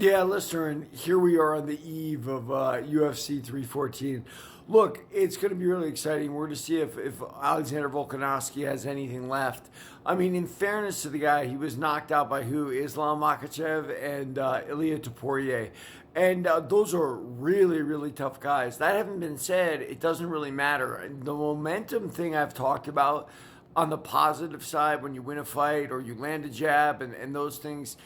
Yeah, listener, and here we are on the eve of UFC 314. Look, it's going to be really exciting. We're to see if Alexander Volkanovski has anything left. I mean, in fairness to the guy, he was knocked out by who? Islam Makhachev and Ilia Topuria. And those are really, really tough guys. That having been said, it doesn't really matter. The momentum thing I've talked about on the positive side, when you win a fight or you land a jab and those things,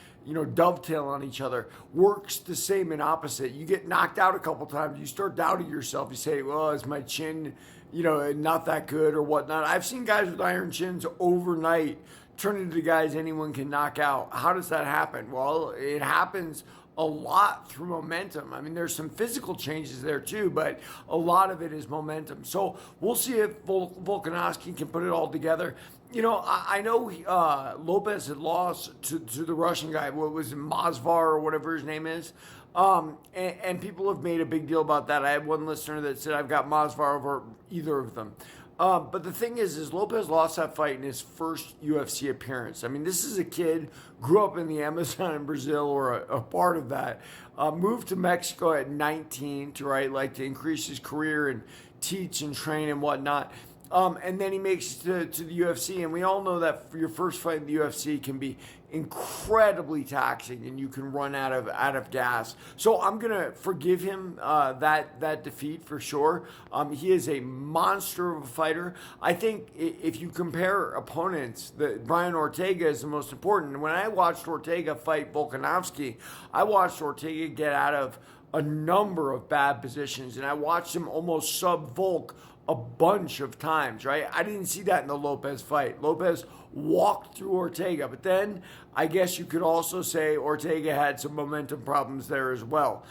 dovetail on each other, works the same and opposite. You get knocked out a couple times, you start doubting yourself. You say, well, is my chin, not that good or whatnot. I've seen guys with iron chins overnight turn into guys anyone can knock out. How does that happen? Well, it happens a lot through momentum. I mean, there's some physical changes there too, but a lot of it is momentum. So we'll see if Volkanovski can put it all together. I know Lopez had lost to the Russian guy. What was it, Masvar or whatever his name is? And people have made a big deal about that. I had one listener that said I've got Masvar over either of them. But the thing is Lopez lost that fight in his first UFC appearance. I mean, this is a kid, grew up in the Amazon in Brazil or a part of that, moved to Mexico at 19 to increase his career and teach and train and whatnot. And then he makes it to the UFC, and we all know that for your first fight in the UFC can be incredibly taxing, and you can run out of gas. So I'm gonna forgive him that defeat for sure. He is a monster of a fighter. I think if you compare opponents, Brian Ortega is the most important. And when I watched Ortega fight Volkanovski, I watched Ortega get out of a number of bad positions, and I watched him almost sub Volk a bunch of times, right? I didn't see that in the Lopez fight. Lopez walked through Ortega, but then I guess you could also say Ortega had some momentum problems there as well.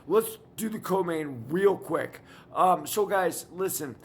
Let's do the co-main real quick. So guys, listen,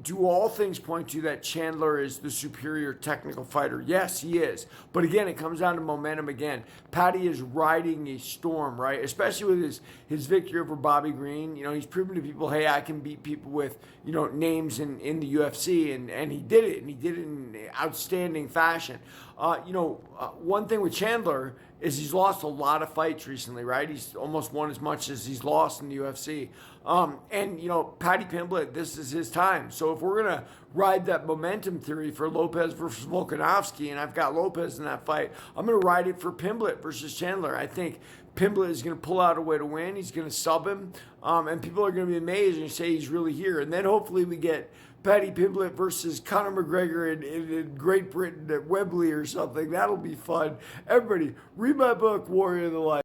do all things point to that Chandler is the superior technical fighter? Yes, he is. But again, it comes down to momentum again. Paddy is riding a storm, right? Especially with his victory over Bobby Green. He's proven to people, hey, I can beat people with, names in the UFC. And he did it. And he did it in outstanding fashion. One thing with Chandler is he's lost a lot of fights recently, right? He's almost won as much as he's lost in the UFC. Paddy Pimblett, this is his time. So if we're going to ride that momentum theory for Lopez versus Volkanovski, and I've got Lopez in that fight, I'm going to ride it for Pimblett versus Chandler. I think Pimblett is going to pull out a way to win. He's going to sub him, and people are going to be amazed and say he's really here. And then hopefully we get Paddy Pimblett versus Conor McGregor in Great Britain at Wembley or something. That'll be fun. Everybody, read my book, Warrior of the Light.